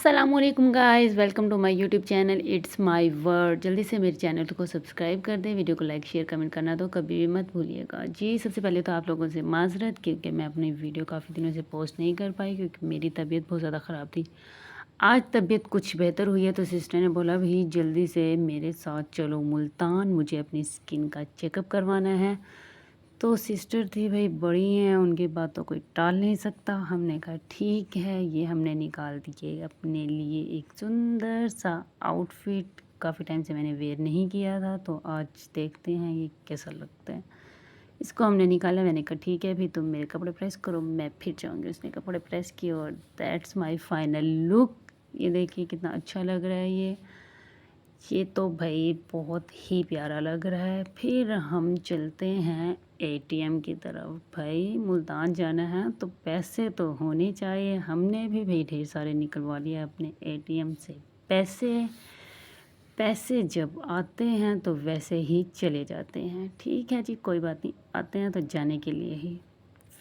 अस्सलामुअलैकुम guys, welcome to my YouTube channel it's my word. जल्दी से मेरे चैनल को सब्सक्राइब कर दें, वीडियो को लाइक शेयर कमेंट करना तो कभी भी मत भूलिएगा जी। सबसे पहले तो आप लोगों से माजरत, क्योंकि मैं अपनी वीडियो काफ़ी दिनों से पोस्ट नहीं कर पाई क्योंकि मेरी तबीयत बहुत ज़्यादा ख़राब थी। आज तबीयत कुछ बेहतर हुई है तो सिस्टर ने बोला भाई जल्दी से मेरे साथ चलो मुल्तान, मुझे अपनी स्किन का चेकअप करवाना है। तो सिस्टर थी भाई, बड़ी हैं, उनकी बात तो कोई टाल नहीं सकता। हमने कहा ठीक है। ये हमने निकाल दिए अपने लिए एक सुंदर सा आउटफिट। काफ़ी टाइम से मैंने वेयर नहीं किया था तो आज देखते हैं ये कैसा लगता है। इसको हमने निकाला, मैंने कहा ठीक है, भी तुम मेरे कपड़े प्रेस करो, मैं फिर जाऊँगी। उसने कपड़े प्रेस किए और दैट्स माय फाइनल लुक। ये देखिए कितना अच्छा लग रहा है ये तो भाई बहुत ही प्यारा लग रहा है। फिर हम चलते हैं एटीएम की तरफ। भाई मुल्तान जाना है तो पैसे तो होने चाहिए। हमने भी भाई ढेर सारे निकलवा लिए अपने एटीएम से पैसे। पैसे जब आते हैं तो वैसे ही चले जाते हैं। ठीक है जी, कोई बात नहीं, आते हैं तो जाने के लिए ही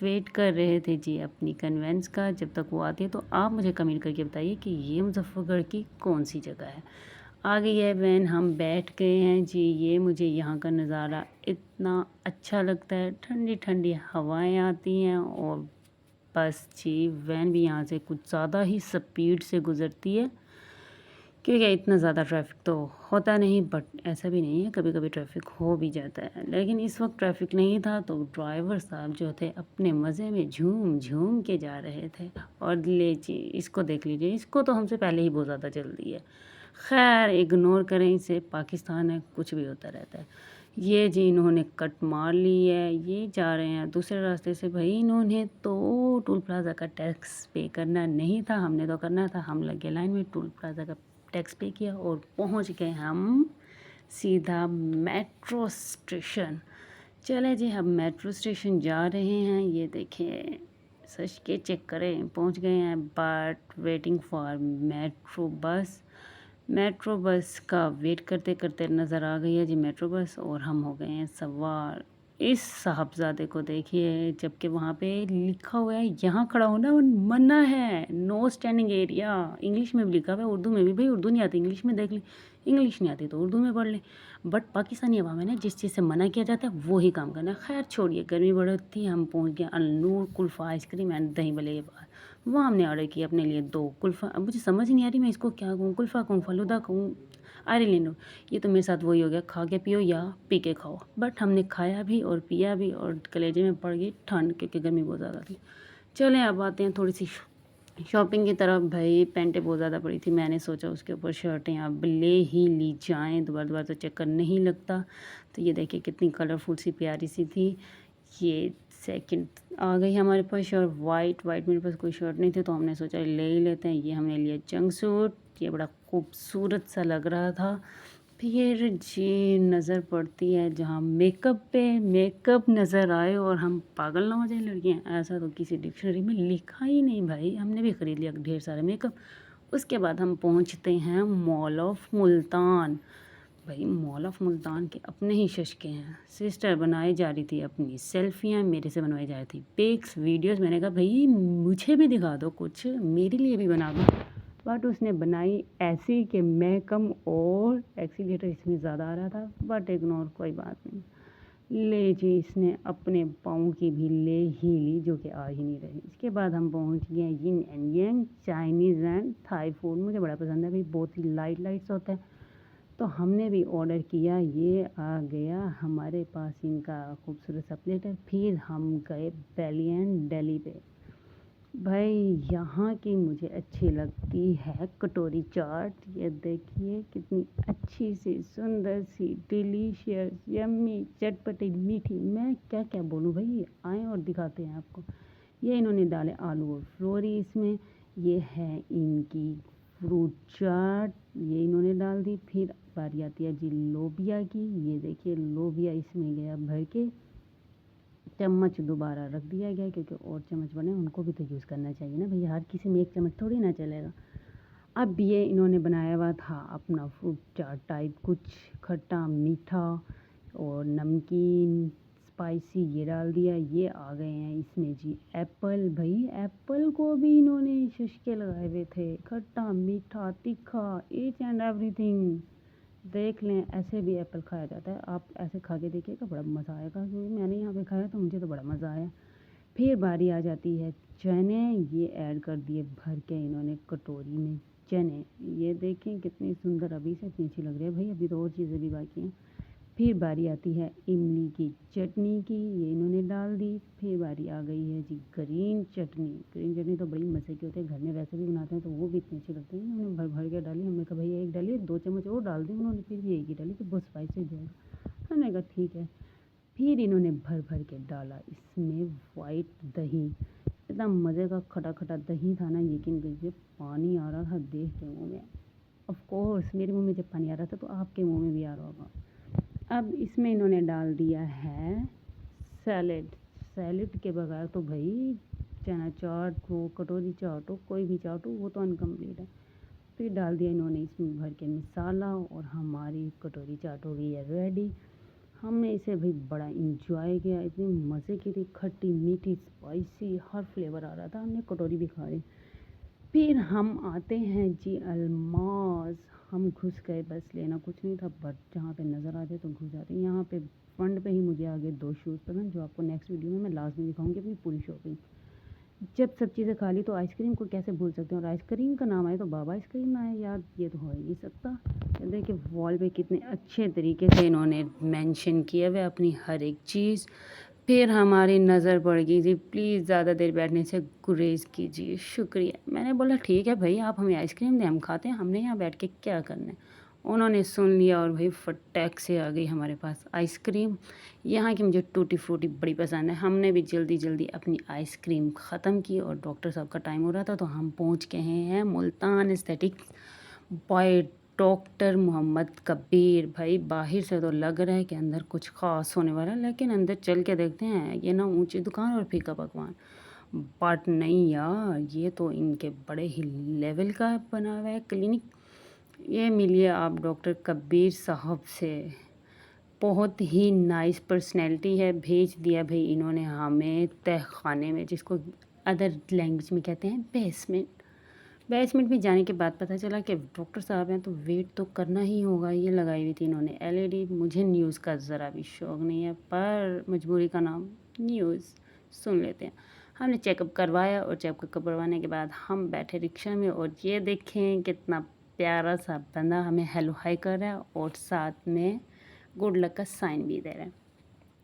वेट कर रहे थे जी अपनी कन्वेंस का। जब तक वो आती है तो आप मुझे कमेंट करके बताइए कि ये मुजफ्फरगढ़ की कौन सी जगह है। आ गई है वैन, हम बैठ गए हैं जी। ये मुझे यहाँ का नज़ारा इतना अच्छा लगता है, ठंडी ठंडी हवाएं आती हैं और बस जी वैन भी यहाँ से कुछ ज़्यादा ही स्पीड से गुज़रती है क्योंकि इतना ज़्यादा ट्रैफिक तो होता नहीं। बट ऐसा भी नहीं है, कभी कभी ट्रैफिक हो भी जाता है, लेकिन इस वक्त ट्रैफिक नहीं था तो ड्राइवर साहब जो थे अपने मज़े में झूम झूम के जा रहे थे। और ले जी इसको देख लीजिए, इसको तो हमसे पहले ही बहुत ज़्यादा जल्दी है। खैर इग्नोर करें इसे, पाकिस्तान है, कुछ भी होता रहता है। ये जी इन्होंने कट मार ली है, ये जा रहे हैं दूसरे रास्ते से। भाई इन्होंने तो टोल प्लाज़ा का टैक्स पे करना नहीं था, हमने तो करना था। हम लगे लाइन में, टोल प्लाज़ा का टैक्स पे किया और पहुंच गए हम सीधा मेट्रो स्टेशन। चले जी, हम मेट्रो स्टेशन जा रहे हैं। ये देखें, सच के चेक करें, पहुंच गए हैं। But waiting for metro bus. Metro bus का वेट करते करते नज़र आ गई है जी मेट्रो बस और हम हो गए हैं सवार। इस साहबजादे को देखिए, जबकि वहाँ पे लिखा हुआ है यहाँ खड़ा होना मना है, नो स्टैंडिंग एरिया। इंग्लिश में भी लिखा हुआ है, उर्दू में भी। भाई उर्दू नहीं आती, इंग्लिश में देख ले, इंग्लिश नहीं आती तो उर्दू में पढ़ ले। बट पाकिस्तानी अवाम है ना, जिस चीज़ से मना किया जाता है वो ही काम करना है। खैर छोड़िए, गर्मी बढ़ थी, हम पहुँच गए अलनूर कुल्फ़ा आइसक्रीम एंड दही भल्ले के पास। वहाँ हमने ऑर्डर किया अपने लिए 2 कुल्फ़ा। अब मुझे समझ नहीं आ रही मैं इसको क्या कहूँ, कुल्फ़ा कहूँ, फ़लूदा कहूँ, आई रियली नो। ये तो मेरे साथ वही हो गया, खा के पियो या पी के खाओ। बट हमने खाया भी और पिया भी और कलेजे में पड़ गई ठंड क्योंकि गर्मी बहुत ज़्यादा थी। चलें अब आते हैं थोड़ी सी शॉपिंग की तरफ। भाई पैंटें बहुत ज़्यादा पड़ी थी, मैंने सोचा उसके ऊपर शर्टें अब ले ही ली जाएँ, दोबारा दोबारा तो चक्कर नहीं लगता। तो ये देखिए कितनी कलरफुल सी प्यारी सी थी। ये सेकंड आ गई हमारे पास शर्ट, वाइट वाइट मेरे पास कोई शर्ट नहीं थी तो हमने सोचा ले ही लेते हैं। ये हमने लिया जंक सूट, ये बड़ा खूबसूरत सा लग रहा था। फिर जी नज़र पड़ती है जहाँ मेकअप पे, मेकअप नज़र आए और हम पागल ना हो जाए लड़कियाँ, ऐसा तो किसी डिक्शनरी में लिखा ही नहीं। भाई हमने भी ख़रीद लिया ढेर सारे मेकअप। उसके बाद हम पहुँचते हैं मॉल ऑफ मुल्तान। भाई मॉल ऑफ मुल्तान के अपने ही शशके हैं। सिस्टर बनाई जा रही थी अपनी सेल्फियाँ, मेरे से बनवाई जा रही थी पिक्स वीडियोस। मैंने कहा भाई मुझे भी दिखा दो, कुछ मेरे लिए भी बना दो। बट उसने बनाई ऐसी कि मैं कम और एक्सीलेटर इसमें ज़्यादा आ रहा था। बट इग्नोर, कोई बात नहीं। ले जी इसने अपने पाँव की भी ले ही ली जो कि आ ही नहीं रही। इसके बाद हम पहुंच गए yin and yang Chinese and Thai food. मुझे बड़ा पसंद है भाई, बहुत ही लाइट लाइट्स होता है तो हमने भी ऑर्डर किया। ये आ गया हमारे पास इनका खूबसूरत सा प्लेटर। फिर हम गए बेलियन दिल्ली पे। भाई यहाँ की मुझे अच्छी लगती है कटोरी चाट। ये देखिए कितनी अच्छी सी, सुंदर सी, डिलीशियस, यम्मी, चटपटी, मीठी, मैं क्या क्या बोलूँ भाई। आएँ और दिखाते हैं आपको। ये इन्होंने डाले आलू और फ्लोरी इसमें। ये है इनकी फ्रूट चाट, ये इन्होंने डाल दी। फिर बारी आती है जी लोबिया की। ये देखिए लोबिया इसमें गया भर के। चम्मच दोबारा रख दिया गया क्योंकि और चम्मच बने, उनको भी तो यूज़ करना चाहिए ना भैया, हर किसी में एक चम्मच थोड़ी ना चलेगा। अब ये इन्होंने बनाया हुआ था अपना फ्रूट चाट टाइप कुछ, खट्टा मीठा और नमकीन स्पाइसी ये डाल दिया। ये आ गए हैं इसमें जी एप्पल। भाई एप्पल को भी इन्होंने शशके लगाए हुए थे, खट्टा मीठा तीखा ईच एंड एवरीथिंग। देख लें, ऐसे भी एप्पल खाया जाता है। आप ऐसे खा के देखिएगा, बड़ा मज़ा आएगा, क्योंकि मैंने यहाँ पे खाया तो मुझे तो बड़ा मज़ा आया। फिर बारी आ जाती है चने। ये ऐड कर दिए भर के इन्होंने कटोरी में चने। ये देखें कितनी सुंदर, अभी से इतनी अच्छी लग रही है। भाई अभी तो और चीज़ें भी बाकी हैं। फिर बारी आती है इमली की चटनी की। ये इन्होंने डाल दी। फिर बारी आ गई है जी ग्रीन चटनी। ग्रीन चटनी तो बड़ी मज़े की होती है, घर में वैसे भी बनाते हैं तो वो भी इतनी अच्छी लगती है। उन्होंने भर भर के डाली। हमने कहा भैया एक डालिए, 2 चम्मच और डाल दी। उन्होंने फिर भी एक ही डाली कि बहुत स्पाइसी हो जाएगा। हमने कहा ठीक है। फिर इन्होंने भर भर के डाला इसमें वाइट दही। इतना मज़े का खटा खटा दही था ना, यकीन कीजिए पानी आ रहा था देख के मुँह में। ऑफ कोर्स मेरे मुँह में जब पानी आ रहा था तो आपके मुँह में भी आ रहा होगा। अब इसमें इन्होंने डाल दिया है सैलेड। सैलेड के बगैर तो भाई चना चाट हो, कटोरी चाट हो, कोई भी चाट हो, वो तो अनकम्प्लीट है। फिर डाल दिया इन्होंने इसमें भर के मसाला और हमारी कटोरी चाट हो गई है रेडी। हमने इसे भाई बड़ा इंजॉय किया। इतनी मज़े की थी, खट्टी मीठी स्पाइसी हर फ्लेवर आ रहा था। हमने कटोरी भी खा ली। फिर हम आते हैं जी अलमाज। हम घुस गए, बस लेना कुछ नहीं था, बट जहाँ पे नज़र आ जाए तो घुस जाते हैं। यहाँ पे फ्रंट पे ही मुझे आ गए 2 शूज़ पसंद, जो आपको नेक्स्ट वीडियो में मैं लास्ट में दिखाऊंगी अपनी पूरी शॉपिंग। जब सब चीज़ें खा ली तो आइसक्रीम को कैसे भूल सकते हैं, और आइसक्रीम का नाम आए तो बाबा आइसक्रीम आए यार, ये तो हो ही नहीं सकता। देखिए वॉल पे कितने अच्छे तरीके से इन्होंने मेंशन किया हुआ अपनी हर एक चीज़। फिर हमारी नज़र पड़ गई जी, प्लीज़ ज़्यादा देर बैठने से गुरेज कीजिए, शुक्रिया। मैंने बोला ठीक है भाई, आप हमें आइसक्रीम दें, हम खाते हैं, हमने यहाँ बैठ के क्या करना है। उन्होंने सुन लिया और भाई फटाक से आ गई हमारे पास आइसक्रीम। यहाँ की मुझे टूटी फ्रूटी बड़ी पसंद है। हमने भी जल्दी जल्दी अपनी आइसक्रीम ख़त्म की और डॉक्टर साहब का टाइम हो रहा था, तो हम पहुँच गए हैं Multan aesthetics by doctor Mohammad Kabir. भाई बाहर से तो लग रहा है कि अंदर कुछ ख़ास होने वाला है, लेकिन अंदर चल के देखते हैं, ये ना ऊंची दुकान और फीका पकवान। बट नहीं यार, ये तो इनके बड़े ही लेवल का बना हुआ है क्लिनिक। ये मिलिए आप डॉक्टर कबीर साहब से, बहुत ही नाइस पर्सनैलिटी है। भेज दिया भाई इन्होंने हमें तहखाने में, जिसको अदर लैंग्वेज में कहते हैं बेसमेंट। बेसमेंट में जाने के बाद पता चला कि डॉक्टर साहब हैं तो वेट तो करना ही होगा। ये लगाई हुई थी इन्होंने एलईडी। मुझे न्यूज़ का ज़रा भी शौक़ नहीं है, पर मजबूरी का नाम न्यूज़ सुन लेते हैं। हमने चेकअप करवाया और चेकअप करवाने के बाद हम बैठे रिक्शा में, और ये देखें कितना प्यारा सा बंदा हमें हेलो हाय कर रहा है और साथ में गुड लक का साइन भी दे रहा है।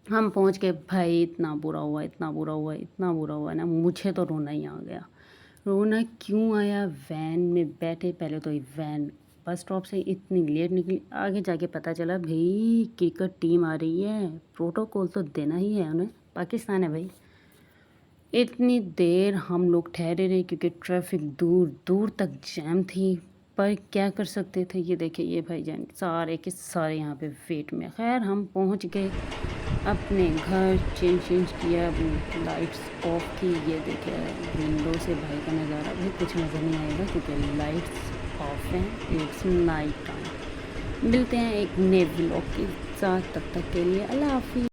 हम पहुंच गए। भाई इतना बुरा हुआ, इतना बुरा हुआ, इतना बुरा हुआ ना, मुझे तो रोना ही आ गया। रोना क्यों आया, वैन में बैठे, पहले तो ये वैन बस स्टॉप से इतनी लेट निकली, आगे जाके पता चला भाई क्रिकेट टीम आ रही है, प्रोटोकॉल तो देना ही है उन्हें, पाकिस्तान है भाई। इतनी देर हम लोग ठहरे रहे क्योंकि ट्रैफिक दूर दूर तक जैम थी, पर क्या कर सकते थे। ये देखिए ये भाईजान सारे के सारे यहाँ पे वेट में। खैर हम पहुँच गए अपने घर, चेंज किया, लाइट्स ऑफ की। ये देखिए विंडो से भाई का नज़ारा भी कुछ नज़र नहीं आएगा क्योंकि लाइट्स ऑफ हैं, इट्स नाइट टाइम। मिलते हैं एक नए व्लॉग के साथ, तब तक के लिए अल्लाह हाफिज़।